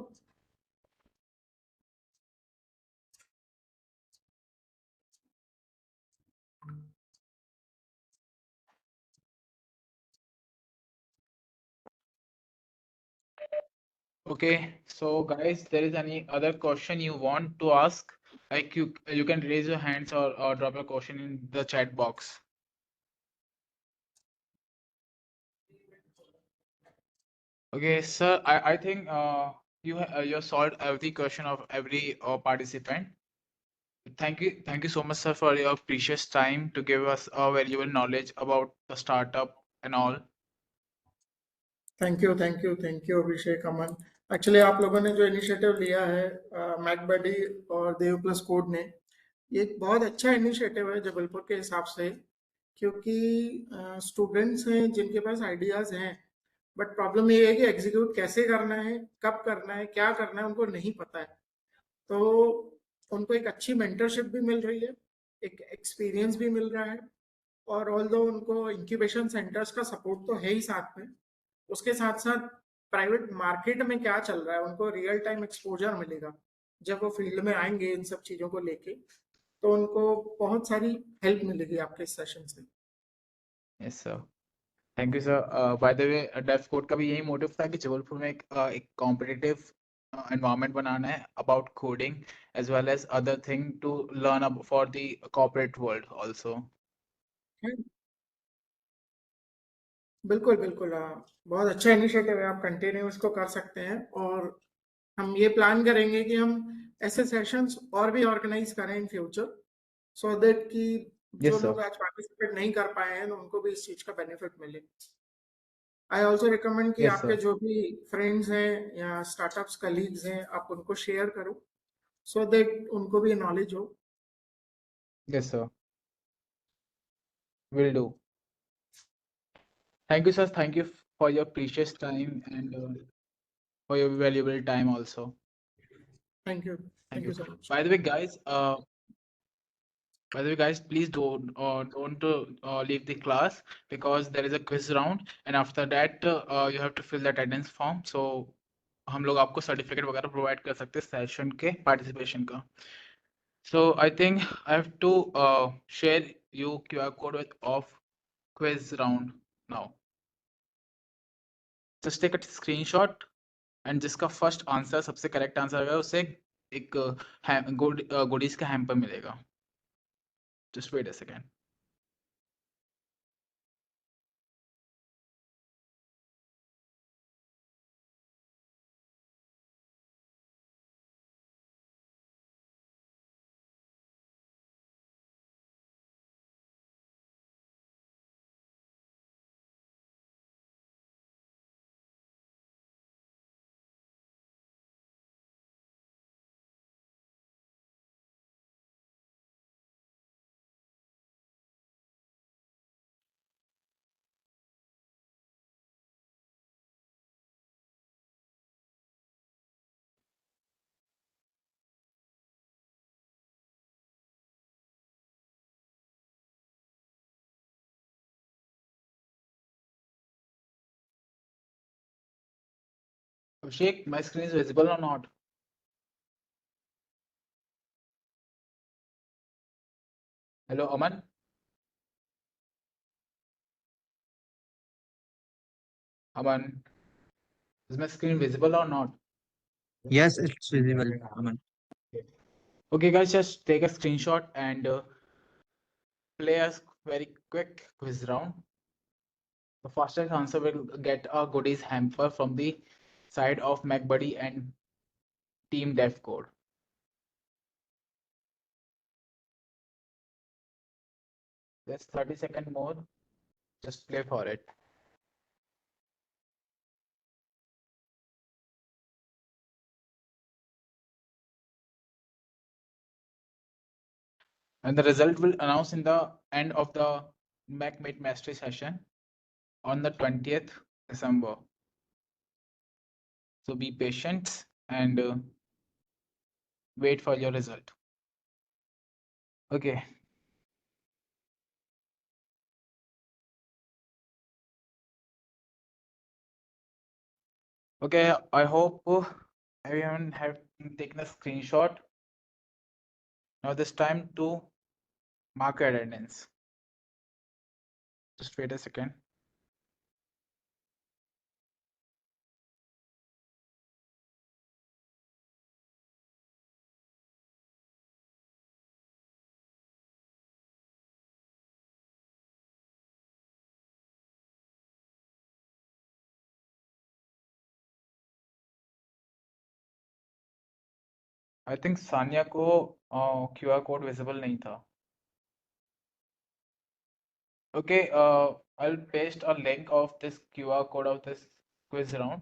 Okay, so guys, there is any other question you want to ask? Like you can raise your hands or drop a question in the chat box. Okay, sir, I think you solved every question of every participant. Thank you so much, sir, for your precious time to give us a valuable knowledge about the startup and all. Thank you Abhishek, Aman. Actually आप लोगों ने जो initiative लिया है मैकबडी और देव plus code ने, ये एक बहुत अच्छा इनिशिएटिव है जबलपुर के हिसाब से, क्योंकि स्टूडेंट्स हैं जिनके पास आइडियाज हैं, बट प्रॉब्लम ये है कि एग्जीक्यूट कैसे करना है, कब करना है, क्या करना है, उनको नहीं पता है। तो उनको एक अच्छी मेंटरशिप भी मिल रही है, एक एक्सपीरियंस भी मिल रहा है, और ऑल्दो उनको इंक्यूबेशन सेंटर्स का सपोर्ट तो है ही साथ में, उसके साथ साथ प्राइवेट मार्केट में क्या चल रहा है उनको रियल टाइम एक्सपोजर मिलेगा। जब वो फील्ड में आएंगे इन सब चीज़ों को लेके, तो उनको बहुत सारी हेल्प मिलेगी आपके इस सेशन से। Yes, sir. Thank you sir. By the way, def code का भी यही मोटिव था कि जबलपुर में एक कॉम्पिटिटिव एनवायरनमेंट बनाना है about coding as well as other thing to learn for the corporate world also. बिल्कुल बिल्कुल, बहुत अच्छा इनिशिएटिव है, आप कंटिन्यू इसको कर सकते हैं। और हम ये प्लान करेंगे कि हम ऐसे सेशंस और भी ऑर्गेनाइज करें इन फ्यूचर, सो दैट कि जो यस सर। लोग आज पार्टिसिपेट नहीं कर पाए हैं उनको भी इस चीज का बेनिफिट मिले। आई ऑल्सो रिकमेंड कि यस आपके सर। जो भी फ्रेंड्स हैं या स्टार्टअप्स कलीग्स हैं, आप उनको शेयर करो, सो दैट उनको भी नॉलेज हो। Yes sir, will do. Thank you sir, thank you for your precious time and for your valuable time also. Thank you thank you. So much. Bye the way guys, please don't leave the class because there is a quiz round and after that you have to fill the attendance form. So हम लोग आपको certificate वगैरह provide कर सकते हैं session के participation का। So I think I have to share you QR code with of quiz round now. Just take a screenshot and जिसका फर्स्ट आंसर सबसे करेक्ट आंसर है उसे एक गोडीज का हैम्पर मिलेगा। Just wait a second. Abhishek, my screen is visible or not? Hello, Aman. Aman, is my screen visible or not? Yes, it's visible, Aman. Okay, guys, just take a screenshot and play a very quick quiz round. The fastest answer will get a goodies hamper from the side of MacBuddy and Team Dev Code. Just 30-second more. Just play for it. And the result will announce in the end of the MacMate Mastery session on the 20th December. So be patient and wait for your result. Okay. Okay, I hope everyone have taken a screenshot. Now this time to mark your attendance. Just wait a second. I think Sania को QR code visible नहीं था. Okay, I'll paste a link of this QR code of this quiz round